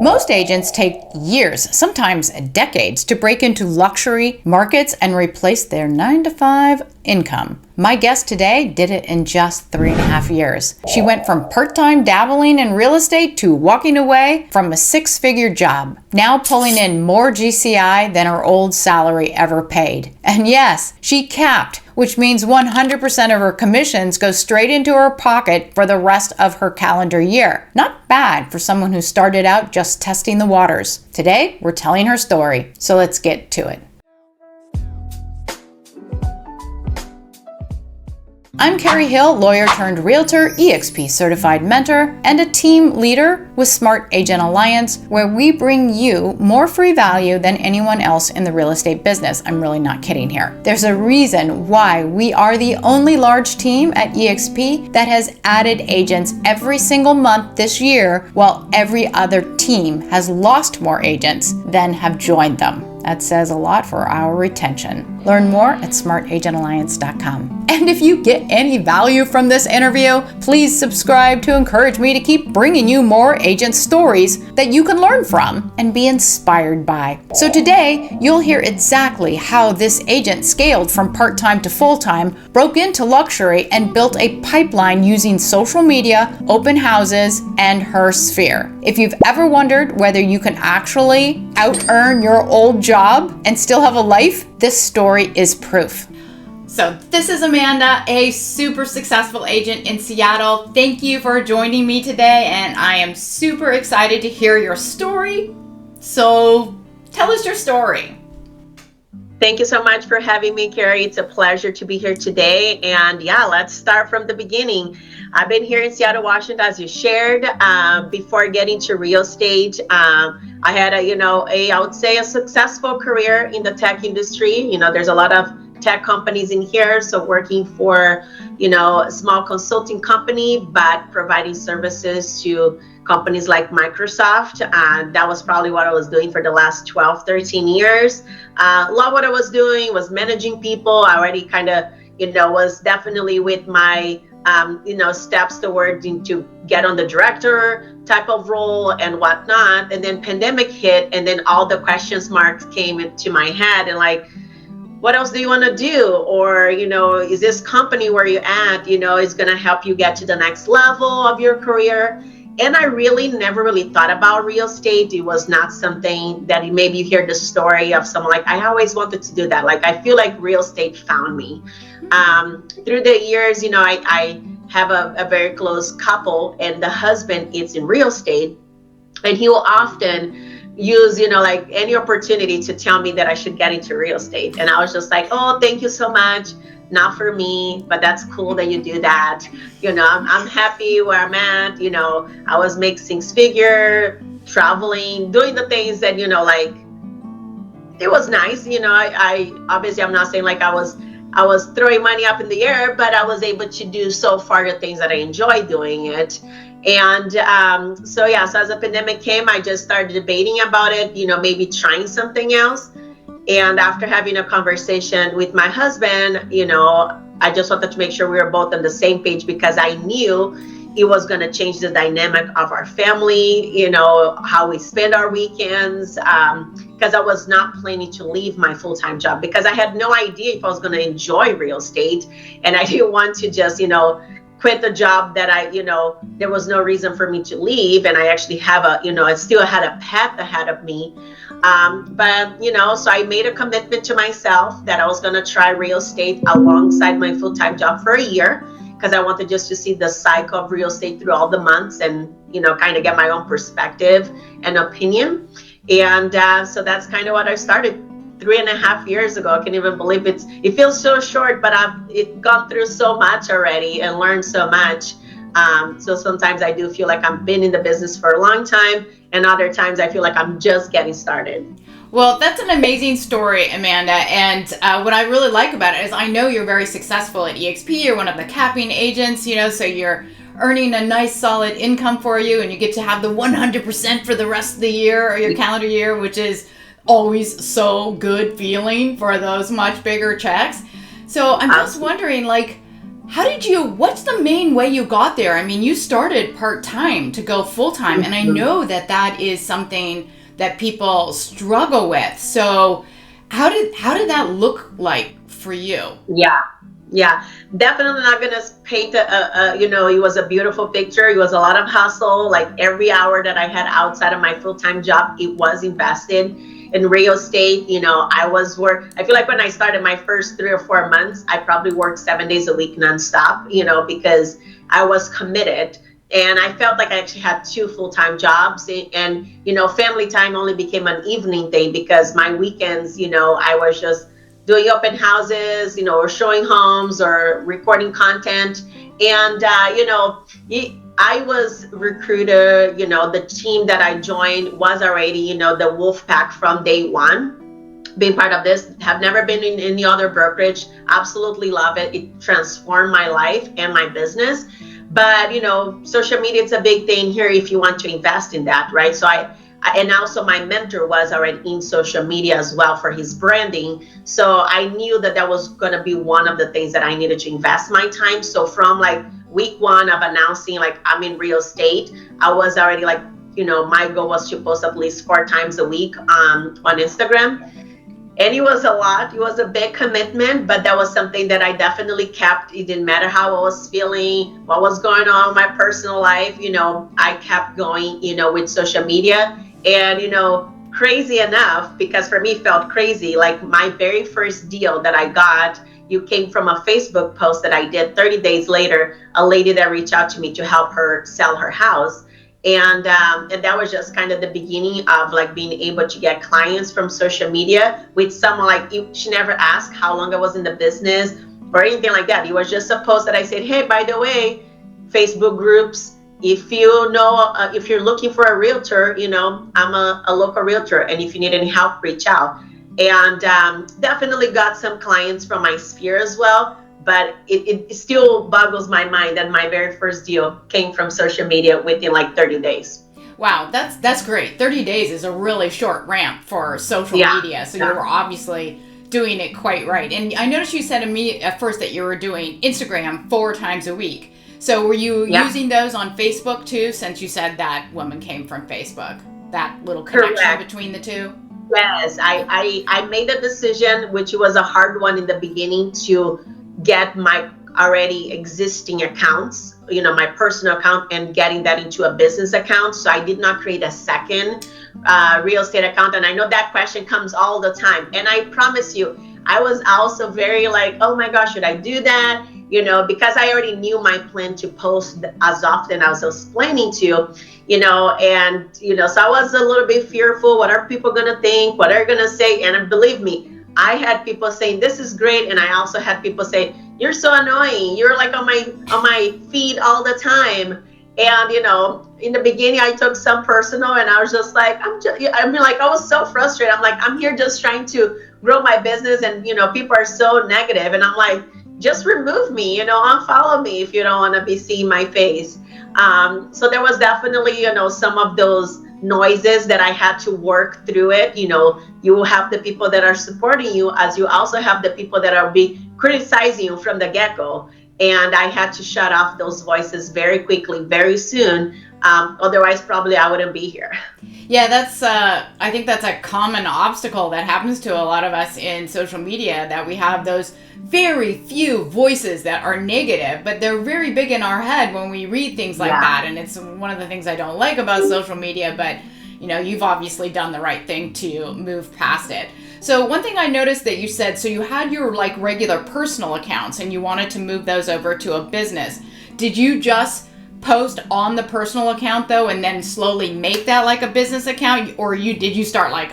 Most agents take years, sometimes decades, to break into luxury markets and replace their 9-to-5 income. My guest today did it in just 3.5 years. She went from part-time dabbling in real estate to walking away from a 6-figure job, now pulling in more GCI than her old salary ever paid. And yes, she capped, which means 100% of her commissions go straight into her pocket for the rest of her calendar year. Not bad for someone who started out just testing the waters. Today, we're telling her story, so let's get to it. I'm Carrie Hill, lawyer turned realtor, EXP certified mentor, and a team leader with Smart Agent Alliance, where we bring you more free value than anyone else in the real estate business. I'm really not kidding here. There's a reason why we are the only large team at EXP that has added agents every single month this year, while every other team has lost more agents than have joined them. That says a lot for our retention. Learn more at smartagentalliance.com. And if you get any value from this interview, please subscribe to encourage me to keep bringing you more agent stories that you can learn from and be inspired by. So today, you'll hear exactly how this agent scaled from part-time to full-time, broke into luxury, and built a pipeline using social media, open houses, and her sphere. If you've ever wondered whether you can actually out-earn your old job and still have a life, this story is proof. So this is Amanda, a super successful agent in Seattle. Thank you for joining me today, and I am super excited to hear your story. So tell us your story. Thank you so much for having me, Carrie. It's a pleasure to be here today. And yeah, let's start from the beginning. I've been here in Seattle, Washington, as you shared. Before getting to real estate, I had I would say a successful career in the tech industry. There's a lot of tech companies in here. So working for, a small consulting company, but providing services to companies like Microsoft. That was probably what I was doing for the last 12, 13 years. A lot of what I was doing was managing people. I already kind of, was definitely with my, steps toward to get on the director type of role and whatnot. And then pandemic hit, and then all the questions marks came into my head and like, what else do you want to do? Or, is this company where you're at, is going to help you get to the next level of your career? And I really never really thought about real estate. It was not something that maybe you hear the story of someone like, I always wanted to do that. Like, I feel like real estate found me. Through the years, I have a very close couple, and the husband is in real estate, and he will often use, like any opportunity to tell me that I should get into real estate. And I was just like, oh, thank you so much. Not for me, but that's cool that you do that. I'm happy where I'm at. I was making 6-figure, traveling, doing the things that, like, it was nice. I obviously, I'm not saying like I was throwing money up in the air, but I was able to do so far the things that I enjoy doing it. And so as the pandemic came, I just started debating about it, maybe trying something else. And after having a conversation with my husband, I just wanted to make sure we were both on the same page, because I knew it was going to change the dynamic of our family, how we spend our weekends, because I was not planning to leave my full-time job, because I had no idea if I was going to enjoy real estate. And I didn't want to just, quit the job that there was no reason for me to leave. And I actually have I still had a path ahead of me. So I made a commitment to myself that I was going to try real estate alongside my full-time job for a year, because I wanted just to see the cycle of real estate through all the months and, kind of get my own perspective and opinion. And so that's kind of what I started 3.5 years ago. I can't even believe it feels so short, but I've gone through so much already and learned so much. So sometimes I do feel like I've been in the business for a long time, and other times I feel like I'm just getting started. Well, that's an amazing story, Amanda. And what I really like about it is I know you're very successful at EXP. You're one of the capping agents, so you're earning a nice solid income for you, and you get to have the 100% for the rest of the year or your calendar year, which is always so good feeling for those much bigger checks. So I'm just wondering, like, What's the main way you got there? I mean, you started part-time to go full-time, and I know that is something that people struggle with. So how did that look like for you? Yeah, definitely not gonna paint it was a beautiful picture. It was a lot of hustle. Like every hour that I had outside of my full-time job, it was invested in real estate. I feel like when I started my first 3 or 4 months, I probably worked 7 days a week nonstop, because I was committed. And I felt like I actually had two full-time jobs, and family time only became an evening thing because my weekends, I was just doing open houses, or showing homes or recording content. And, I was recruiter, the team that I joined was already, the wolf pack from day one. Being part of this, have never been in any other brokerage, absolutely love it. It transformed my life and my business. But, social media is a big thing here if you want to invest in that, right? And also my mentor was already in social media as well for his branding. So I knew that was going to be one of the things that I needed to invest my time. So from like week one of announcing like I'm in real estate, I was already like, my goal was to post at least 4 times a week on Instagram. And it was a lot. It was a big commitment, but that was something that I definitely kept. It didn't matter how I was feeling, what was going on in my personal life. I kept going, with social media. And, crazy enough, because for me it felt crazy, like my very first deal that I got, you came from a Facebook post that I did 30 days later, a lady that reached out to me to help her sell her house. And that was just kind of the beginning of like being able to get clients from social media with someone like she never asked how long I was in the business or anything like that. It was just a post that I said, hey, by the way, Facebook groups, if if you're looking for a realtor, I'm a local realtor, and if you need any help, reach out. And definitely got some clients from my sphere as well. But it still boggles my mind that my very first deal came from social media within like 30 days. Wow, that's great. 30 days is a really short ramp for social media. So you were obviously doing it quite right. And I noticed you said to me at first that you were doing Instagram 4 times a week. So were you using those on Facebook too, since you said that woman came from Facebook? That little connection between the two? Yes, I made a decision, which was a hard one in the beginning, to get my already existing accounts, my personal account, and getting that into a business account. So I did not create a second real estate account. And I know that question comes all the time. And I promise you, I was also very like, oh my gosh, should I do that? Because I already knew my plan to post as often as I was planning to, and, so I was a little bit fearful. What are people going to think? What are they going to say? And believe me, I had people saying, this is great. And I also had people say, you're so annoying. You're like on my feed all the time. And, in the beginning, I took some personal, and I was just like, I was so frustrated. I'm like, I'm here just trying to grow my business. And, people are so negative. And I'm like, just remove me, unfollow me if you don't want to be seeing my face. So there was definitely, some of those noises that I had to work through it. You will have the people that are supporting you, as you also have the people that are criticizing you from the get-go. And I had to shut off those voices very quickly, very soon. Otherwise, probably I wouldn't be here. Yeah, I think that's a common obstacle that happens to a lot of us in social media, that we have those very few voices that are negative, but they're very big in our head when we read things like that. And it's one of the things I don't like about social media, but you've obviously done the right thing to move past it. So one thing I noticed that you said, so you had your like regular personal accounts and you wanted to move those over to a business. Did you just post on the personal account though, and then slowly make that like a business account, or did you start like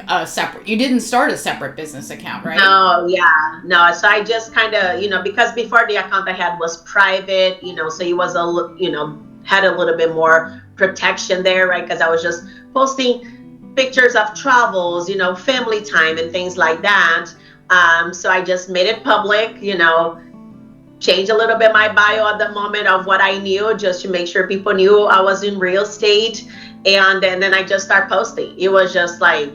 you didn't start a separate business account, right? No. So I just kind of, because before the account I had was private, so it was had a little bit more protection there, right? Because I was just posting pictures of travels, family time and things like that. So I just made it public, change a little bit my bio at the moment of what I knew, just to make sure people knew I was in real estate. And then I just start posting. It was just like,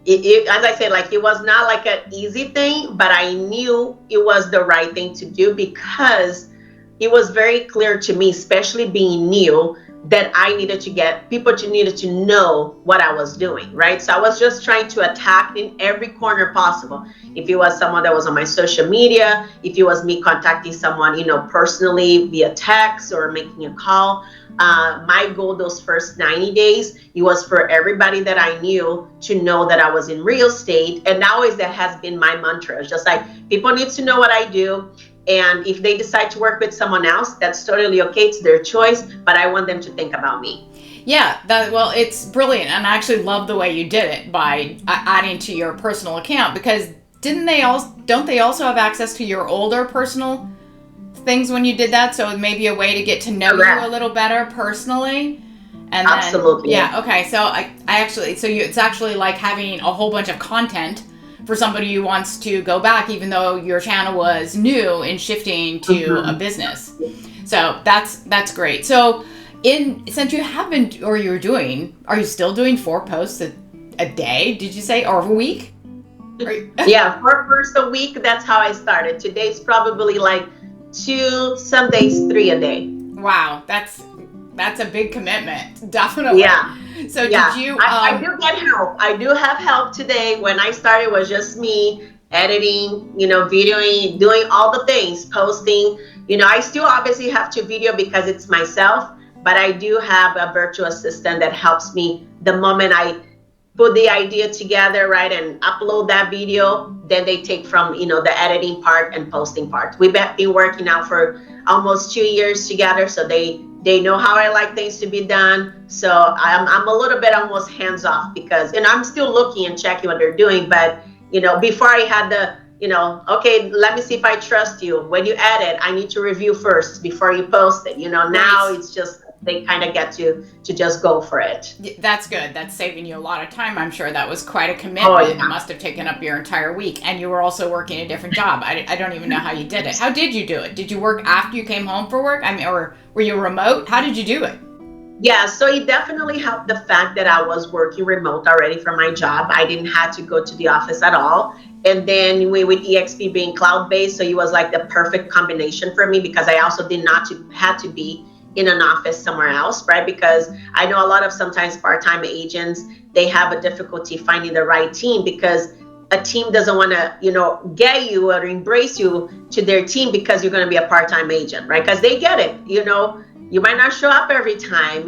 as I said, like it was not like an easy thing, but I knew it was the right thing to do because it was very clear to me, especially being new, that I needed to get people to needed to know what I was doing, right? So I was just trying to attack in every corner possible. If it was someone that was on my social media, if it was me contacting someone, personally via text or making a call. My goal those first 90 days, it was for everybody that I knew to know that I was in real estate. And always that has been my mantra. It's just like people need to know what I do. And if they decide to work with someone else, that's totally okay. It's their choice, but I want them to think about me. Yeah, well, it's brilliant, and I actually love the way you did it by adding to your personal account, because don't they also have access to your older personal things when you did that? So maybe a way to get to know you a little better personally. And then, absolutely. Yeah. Okay. So it's actually like having a whole bunch of content for somebody who wants to go back, even though your channel was new and shifting to a business. So that's great. So since you have been, or are you still doing 4 posts a day, did you say, or a week? Yeah, 4 posts a week. That's how I started. Today's probably like 2, some days 3 a day. Wow. That's a big commitment. Definitely. Yeah. So did you? I do get help. I do have help today. When I started, it was just me editing, videoing, doing all the things, posting. I still obviously have to video because it's myself, but I do have a virtual assistant that helps me the moment I put the idea together, right, and upload that video. Then they take from, the editing part and posting part. We've been working out for almost 2 years together, so they know how I like things to be done. So I'm a little bit almost hands off because, and I'm still looking and checking what they're doing. But, before I had the, okay, let me see if I trust you. When you edit, I need to review first before you post it. Now it's just, they kind of get to just go for it. That's good. That's saving you a lot of time. I'm sure that was quite a commitment. Oh, yeah. It must have taken up your entire week. And you were also working a different job. I don't even know how you did it. How did you do it? Did you work after you came home for work? Or were you remote? How did you do it? Yeah, so it definitely helped the fact that I was working remote already for my job. I didn't have to go to the office at all. And then with EXP being cloud-based, so it was like the perfect combination for me because I also did not have to be in an office somewhere else, right? Because I know a lot of sometimes part-time agents, they have a difficulty finding the right team because a team doesn't want to, get you or embrace you to their team because you're going to be a part-time agent, right? Because they get it, you might not show up every time.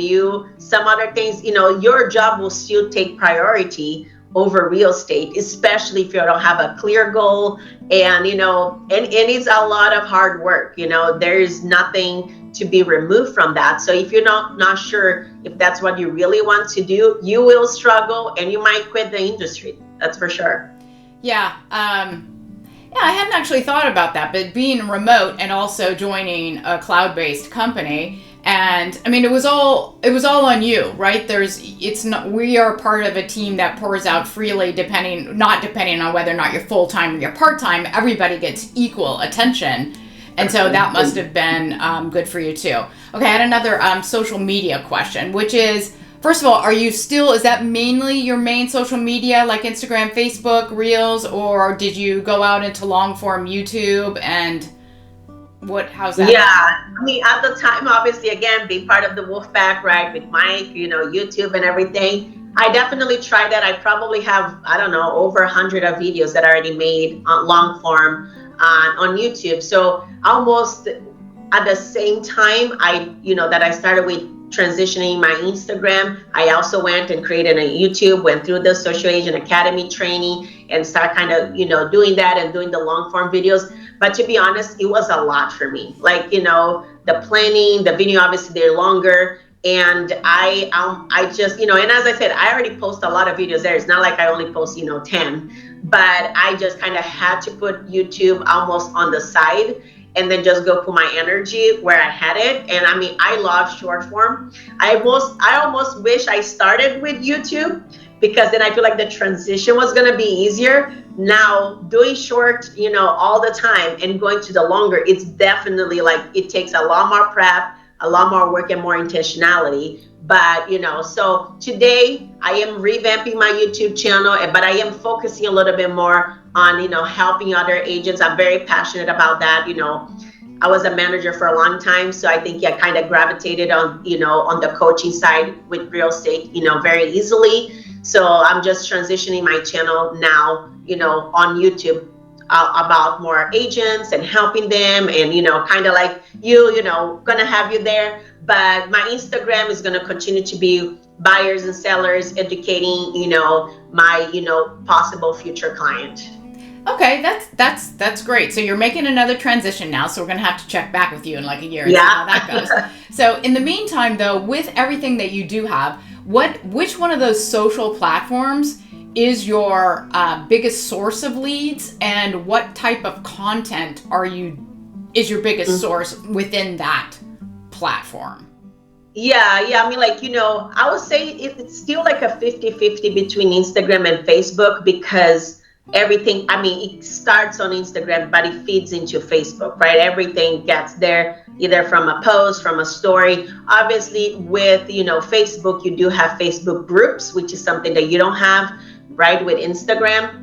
Some other things, your job will still take priority over real estate, especially if you don't have a clear goal. And, and it's a lot of hard work. There's nothing to be removed from that. So if you're not sure if that's what you really want to do, you will struggle and you might quit the industry. That's for sure. Yeah. Yeah, I hadn't actually thought about that, but being remote and also joining a cloud-based company, and I mean, it was all on you, right? We are part of a team that pours out freely, not depending on whether or not you're full-time or you're part-time. Everybody gets equal attention. And so that must have been good for you too. Okay, I had another social media question, which is, first of all, is that mainly your main social media, like Instagram, Facebook, Reels, or did you go out into long form YouTube and how's that? Yeah, I mean, at the time, obviously, again, being part of the Wolf Pack, right, with Mike, YouTube and everything, I definitely tried that. I probably have, I don't know, over 100 of videos that I already made on long form on YouTube. So almost at the same time, that I started with transitioning my Instagram, I also went and created a YouTube, went through the Social Agent Academy training and start kind of, doing that and doing the long form videos. But to be honest, it was a lot for me. Like, the planning, the video, obviously they're longer. And I just, and as I said, I already post a lot of videos there. It's not like I only post, 10, but I just kind of had to put YouTube almost on the side and then just go put my energy where I had it. And I mean, I love short form. I almost wish I started with YouTube because then I feel like the transition was going to be easier. Now doing short, all the time and going to the longer, it's definitely like, it takes a lot more prep, a lot more work and more intentionality. But so today I am revamping my YouTube channel, but I am focusing a little bit more on helping other agents. I'm very passionate about that. I was a manager for a long time, so I think I kind of gravitated on on the coaching side with real estate very easily. So I'm just transitioning my channel now on YouTube about more agents and helping them, and kind of like gonna have you there. But my Instagram is gonna continue to be buyers and sellers, educating my possible future client. Okay, that's great. So you're making another transition now, so we're gonna have to check back with you in like a year and see how that goes. So in the meantime, though, with everything that you do have, which one of those social platforms is your biggest source of leads, and what type of content is your biggest source within that platform? Yeah. I mean, I would say it's still like a 50-50 between Instagram and Facebook, because everything, I mean, it starts on Instagram, but it feeds into Facebook, right? Everything gets there either from a post, from a story. Obviously, with Facebook, you do have Facebook groups, which is something that you don't have, right, with Instagram.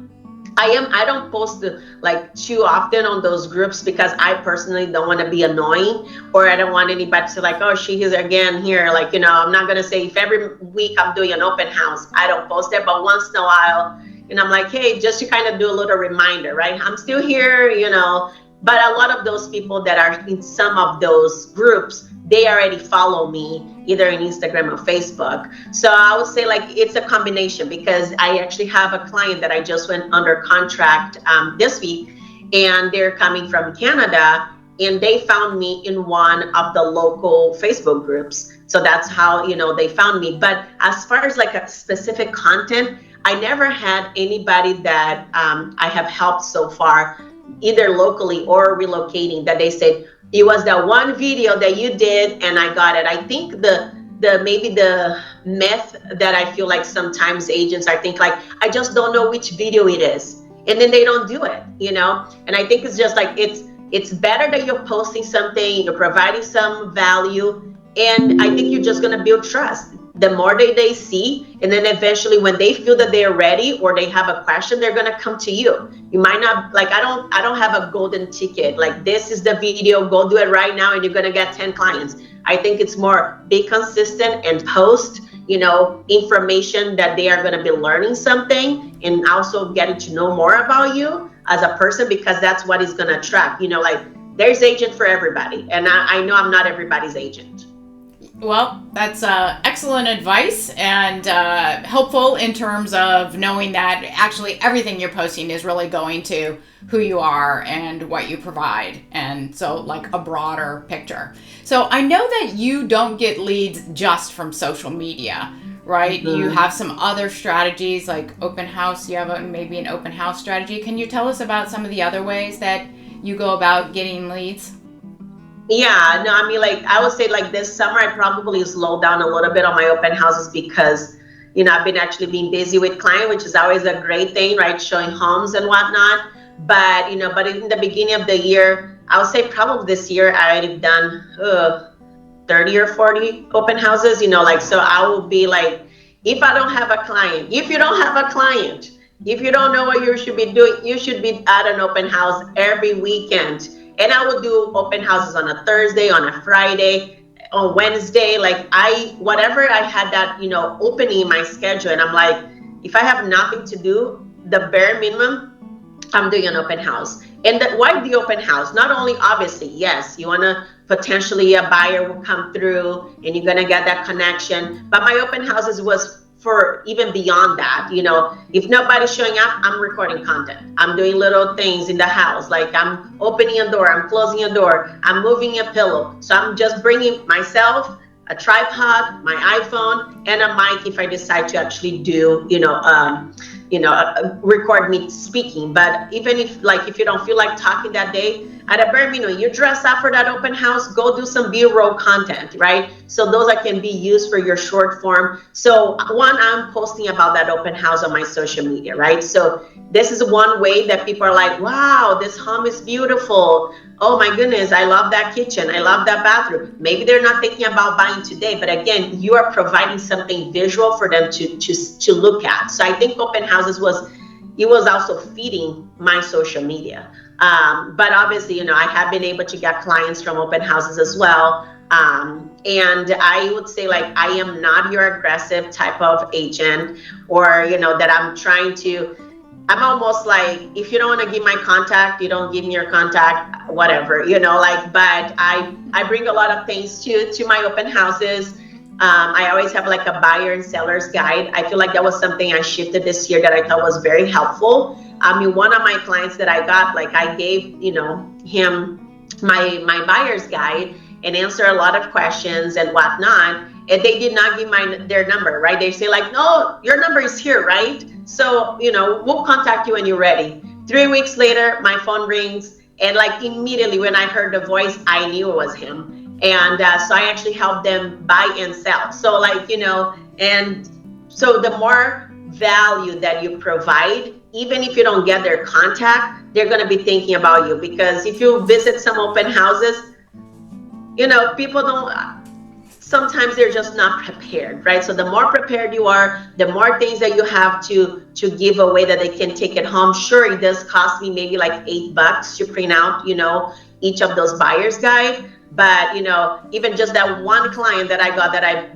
I don't post like too often on those groups, because I personally don't want to be annoying, or I don't want anybody to like, oh, she is again here. Like, I'm not going to say if every week I'm doing an open house, I don't post it, but once in a while, I'm like, hey, just to kind of do a little reminder, right? I'm still here, but a lot of those people that are in some of those groups, they already follow me either in Instagram or Facebook. So I would say like it's a combination, because I actually have a client that I just went under contract this week, and they're coming from Canada, and they found me in one of the local Facebook groups. So that's how, they found me. But as far as like a specific content, I never had anybody that I have helped so far, either locally or relocating, that they said, it was that one video that you did and I got it. I think the maybe the myth that I feel like sometimes agents are think like, I just don't know which video it is, and then they don't do it, And I think it's just like it's better that you're posting something, you're providing some value, and I think you're just gonna build trust. The more they see, and then eventually when they feel that they're ready or they have a question, they're gonna come to you. You might not like, I don't have a golden ticket, like this is the video, go do it right now and you're gonna get 10 clients. I think it's more be consistent and post information that they are gonna be learning something, and also getting to know more about you as a person, because that's what is gonna attract. Like there's agent for everybody, and I know I'm not everybody's agent. Well, that's excellent advice, and helpful in terms of knowing that actually everything you're posting is really going to who you are and what you provide, and so like a broader picture. So I know that you don't get leads just from social media, right? You have some other strategies like open house. You have maybe an open house strategy. Can you tell us about some of the other ways that you go about getting leads? Yeah, no, I mean, like I would say like this summer, I probably slowed down a little bit on my open houses, because, I've been actually being busy with client, which is always a great thing, right? Showing homes and whatnot. But, but in the beginning of the year, I would say probably this year, I already done 30 or 40 open houses, so I will be like, if I don't have a client, if you don't have a client, if you don't know what you should be doing, you should be at an open house every weekend. And I would do open houses on a Thursday, on a Friday, on Wednesday, like whatever I had that, opening in my schedule. And I'm like, if I have nothing to do, the bare minimum, I'm doing an open house. And why the open house? Not only, obviously, yes, you want to potentially a buyer will come through and you're going to get that connection. But my open houses was for even beyond that. If nobody's showing up, I'm recording content. I'm doing little things in the house, like I'm opening a door, I'm closing a door, I'm moving a pillow. So I'm just bringing myself, a tripod, my iPhone, and a mic if I decide to actually do, record me speaking. But even if you don't feel like talking that day, at a bare minimum, you dress up for that open house, go do some B-roll content, right? So those that can be used for your short form. So one, I'm posting about that open house on my social media, right? So this is one way that people are like, wow, this home is beautiful. Oh my goodness, I love that kitchen. I love that bathroom. Maybe they're not thinking about buying today, but again, you are providing something visual for them to look at. So I think open houses was also feeding my social media. But obviously, I have been able to get clients from open houses as well. And I would say, like, I am not your aggressive type of agent, or, that I'm almost like, if you don't want to give my contact, you don't give me your contact, whatever, but I bring a lot of things to my open houses. I always have like a buyer and seller's guide. I feel like that was something I shifted this year that I thought was very helpful. One of my clients that I got, like, I gave, him my buyer's guide and answer a lot of questions and whatnot. And they did not give their number, right? They say, like, no, your number is here, right? So, we'll contact you when you're ready. 3 weeks later, my phone rings. And like immediately when I heard the voice, I knew it was him. And so I actually helped them buy and sell. So like, and so the more value that you provide, even if you don't get their contact, they're going to be thinking about you. Because if you visit some open houses, people sometimes they're just not prepared, right? So the more prepared you are, the more things that you have to give away that they can take it home. Sure, it does cost me maybe like $8 to print out, each of those buyer's guide. But, even just that one client that I got that I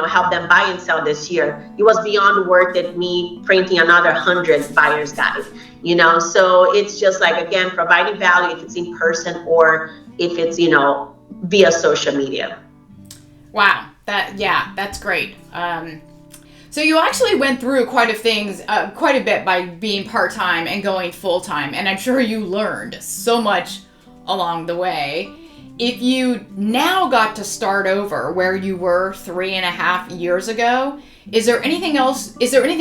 help them buy and sell this year, it was beyond worth it, me printing another 100 buyer's guide, So it's just like, again, providing value if it's in person or if it's, via social media. Wow, that's great. So you actually went through quite a bit by being part-time and going full-time, and I'm sure you learned so much along the way. If you now got to start over where you were 3.5 years ago, is there anything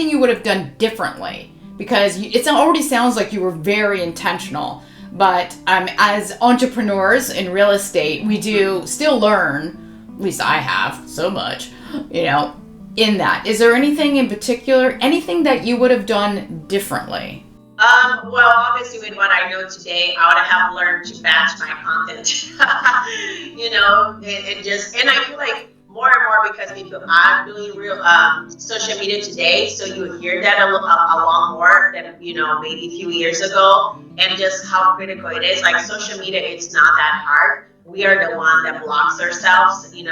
you would have done differently? Because it already sounds like you were very intentional. But as entrepreneurs in real estate, we do still learn, at least I have so much, in that. Is there anything in particular, anything that you would have done differently? Well, obviously with what I know today, I would have learned to batch my content, and I feel like more and more because people are doing real social media today, so you hear that a lot more than maybe a few years ago, and just how critical it is. Like social media, it's not that hard. We are the one that blocks ourselves. You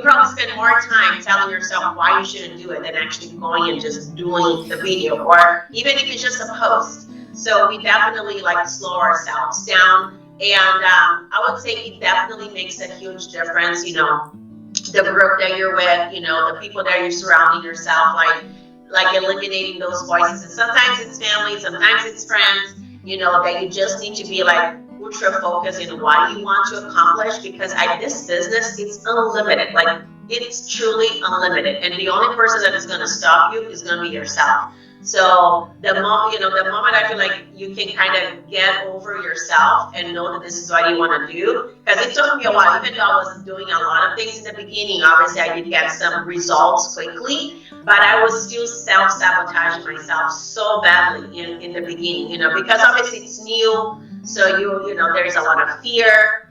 probably spend more time telling yourself why you shouldn't do it than actually going and just doing the video, or even if it's just a post. So we definitely like to slow ourselves down, and I would say it definitely makes a huge difference. The group that you're with, the people that you're surrounding yourself, like eliminating those voices. And sometimes it's family, sometimes it's friends, that you just need to be like ultra focused in what you want to accomplish, because this business, it's unlimited. Like, it's truly unlimited. And the only person that is going to stop you is going to be yourself. So the moment I feel like you can kind of get over yourself and know that this is what you want to do, because it took me a while, even though I was doing a lot of things in the beginning. Obviously I did get some results quickly, but I was still self-sabotaging myself so badly in the beginning, because obviously it's new. So there's a lot of fear.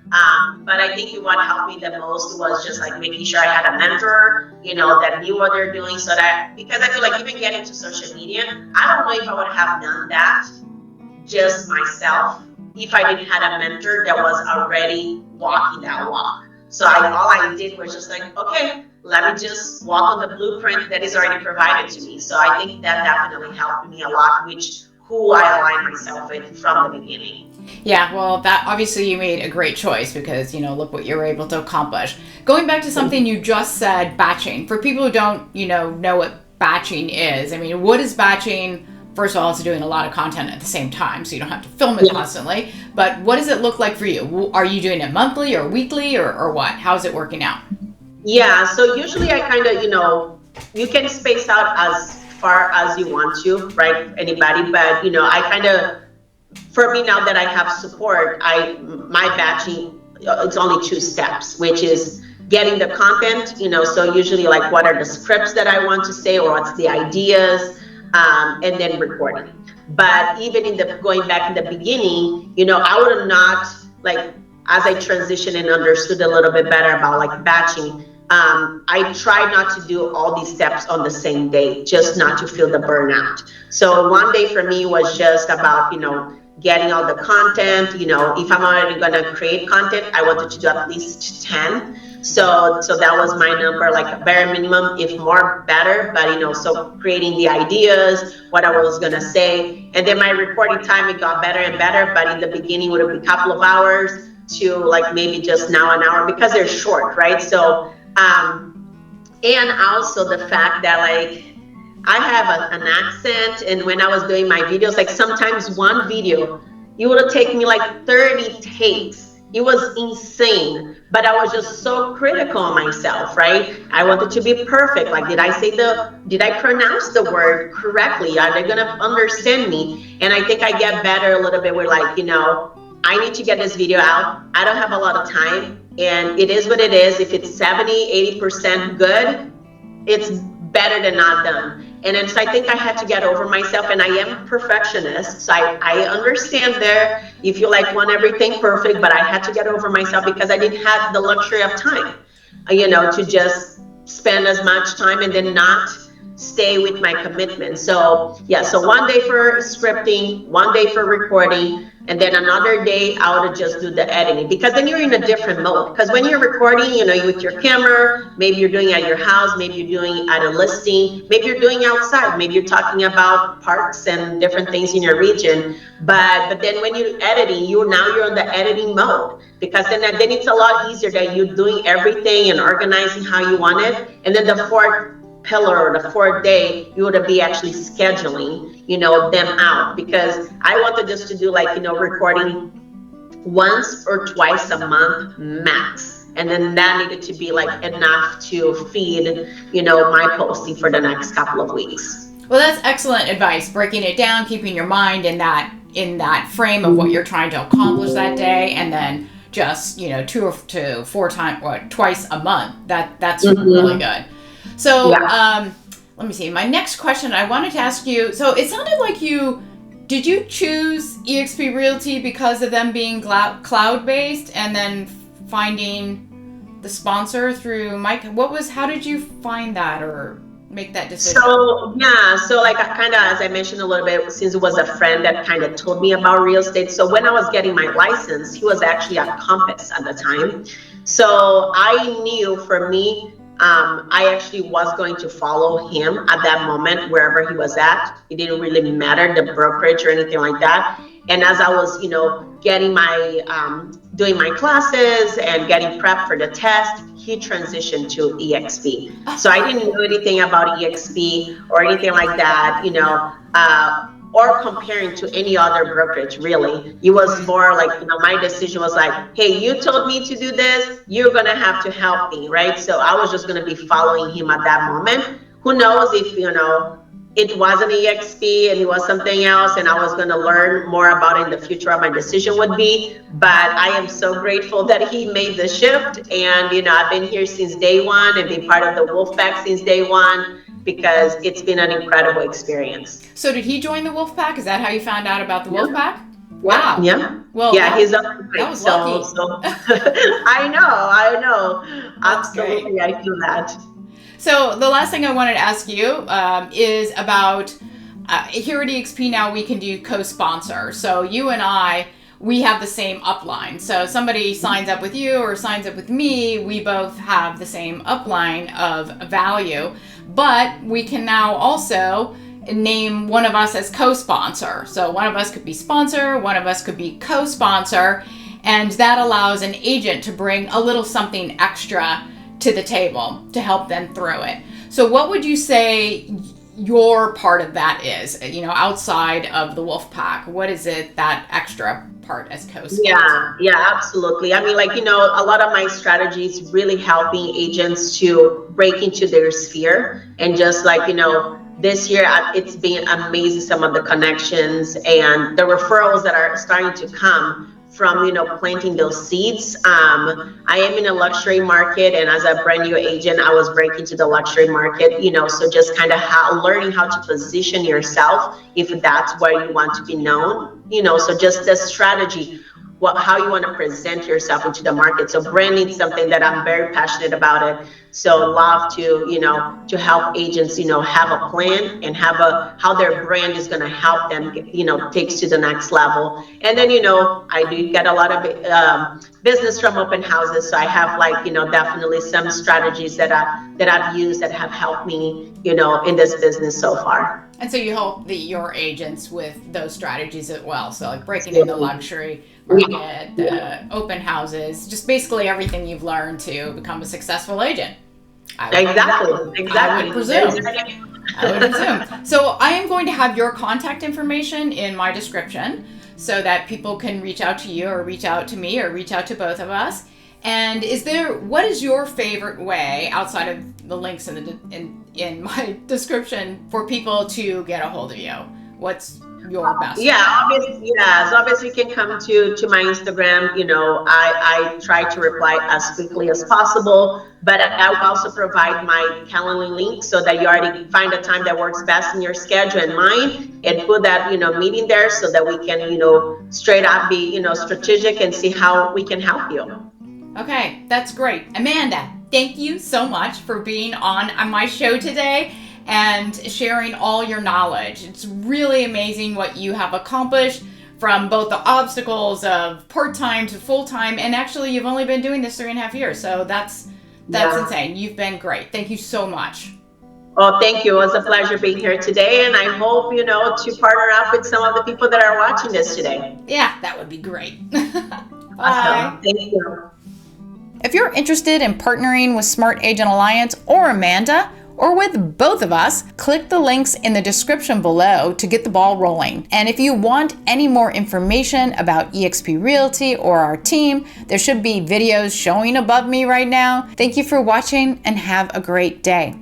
But I think what helped me the most was just like making sure I had a mentor, that knew what they're doing, so that, because I feel like even getting to social media, I don't know if I would have done that just myself if I didn't have a mentor that was already walking that walk. So all I did was just like, okay, let me just walk on the blueprint that is already provided to me. So I think that definitely helped me a lot, who I aligned myself with from the beginning. Yeah, well, that obviously you made a great choice, because, look what you were able to accomplish. Going back to something you just said, batching. For people who don't, know what batching is, I mean, what is batching? First of all, it's doing a lot of content at the same time, so you don't have to film it constantly. But what does it look like for you? Are you doing it monthly or weekly or what? How's it working out? Yeah, so usually I kind of, you can space out as far as you want to, right? Anybody, but, I kind of for me, now that I have support, my batching, it's only 2 steps, which is getting the content, so usually like what are the scripts that I want to say, or what's the ideas, and then recording. But even in the going back in the beginning, I would have not, like, as I transitioned and understood a little bit better about like batching, I try not to do all these steps on the same day, just not to feel the burnout. So one day for me was just about, getting all the content. If I'm already going to create content, I wanted to do at least 10. So that was my number, like a bare minimum, if more better. But so creating the ideas, what I was gonna say, and then my recording time, it got better and better. But in the beginning, would have been a couple of hours to like maybe just now an hour, because they're short, right? So and also the fact that like I have an accent, and when I was doing my videos, like sometimes one video, it would have taken me like 30 takes. It was insane, but I was just so critical of myself, right? I wanted to be perfect. Like, did I pronounce the word correctly? Are they gonna understand me? And I think I get better a little bit with like, I need to get this video out. I don't have a lot of time, and it is what it is. If it's 70-80% good, it's better than not done. And then so I think I had to get over myself, and I am a perfectionist. So I understand there, if you like want everything perfect, but I had to get over myself because I didn't have the luxury of time, to just spend as much time and then not stay with my commitment. So yeah, so one day for scripting, one day for recording, and then another day I would just do the editing, because then you're in a different mode. Because when you're recording, you with your camera, maybe you're doing it at your house, maybe you're doing it at a listing, maybe you're doing outside, maybe you're talking about parks and different things in your region. But then when you're editing, you're in the editing mode, because then it's a lot easier that you're doing everything and organizing how you want it. And then the fourth pillar, or the fourth day, you would be actually scheduling, them out, because I wanted just to do like, recording once or twice a month max. And then that needed to be like enough to feed, my posting for the next couple of weeks. Well, that's excellent advice. Breaking it down, keeping your mind in that frame of what you're trying to accomplish that day, and then just, 2 to 4 times, or twice a month. That's really good. So, let me see. My next question I wanted to ask you, so it sounded like did you choose eXp Realty because of them being cloud-based, and then finding the sponsor through Mike? How did you find that or make that decision? So like kind of, as I mentioned a little bit, since it was a friend that kind of told me about real estate. So when I was getting my license, he was actually at Compass at the time. So I knew for me, I actually was going to follow him at that moment, wherever he was at. It didn't really matter the brokerage or anything like that. And as I was, getting my, doing my classes and getting prepped for the test, he transitioned to EXP. So I didn't know anything about EXP or anything like that, or comparing to any other brokerage, really. It was more like, my decision was like, hey, you told me to do this, you're gonna have to help me, right? So I was just gonna be following him at that moment. Who knows if, it wasn't EXP and it was something else, and I was gonna learn more about it in the future, what my decision would be. But I am so grateful that he made the shift, and I've been here since day one and been part of the Wolfpack since day one, because it's been an incredible experience. So did he join the Wolfpack? Is that how you found out about the Wolfpack? Wow. Yeah. Well, yeah, he's up. That was lucky. So I know. Absolutely, great. I feel that. So the last thing I wanted to ask you is about here at eXp now we can do co-sponsor. So you and I, we have the same upline. So somebody signs up with you or signs up with me, we both have the same upline of value. But we can now also name one of us as co-sponsor. So one of us could be sponsor, one of us could be co-sponsor, and that allows an agent to bring a little something extra to the table to help them through it. So what would you say your part of that is, outside of the Wolfpack? What is it, that extra part as co-sponsor? Yeah, absolutely. I mean, a lot of my strategy is really helping agents to break into their sphere and just this year, it's been amazing, some of the connections and the referrals that are starting to come from, planting those seeds. I am in a luxury market, and as a brand new agent, I was breaking to the luxury market, so just kind of learning how to position yourself if that's where you want to be known, so just the strategy, how you want to present yourself into the market. So branding is something that I'm very passionate about it. So love to, to help agents, have a plan and have how their brand is going to help them, takes to the next level. And then, I do get a lot of business from open houses. So I have definitely some strategies that I've used that have helped me, in this business so far. And so you help your agents with those strategies as well. So like breaking into luxury market, the open houses, just basically everything you've learned to become a successful agent. Exactly. I would presume. So I am going to have your contact information in my description so that people can reach out to you or reach out to me or reach out to both of us. And what is your favorite way, outside of the links in my description, for people to get a hold of you? What's your best? So obviously you can come to my Instagram. I try to reply as quickly as possible, but I will also provide my Calendly link so that you already find a time that works best in your schedule and mine, and put that meeting there so that we can straight up be strategic and see how we can help you. Okay, that's great. Amanda, thank you so much for being on my show today and sharing all your knowledge. It's really amazing what you have accomplished, from both the obstacles of part-time to full-time, and actually you've only been doing this 3.5 years, so that's insane. You've been great. Thank you so much. Oh, thank you. It was a pleasure being here today, and I hope to partner up with some of the people that are watching this today. Yeah, that would be great. Bye. Awesome. Thank you. If you're interested in partnering with Smart Agent Alliance or Amanda, or with both of us, click the links in the description below to get the ball rolling. And if you want any more information about eXp Realty or our team, there should be videos showing above me right now. Thank you for watching and have a great day.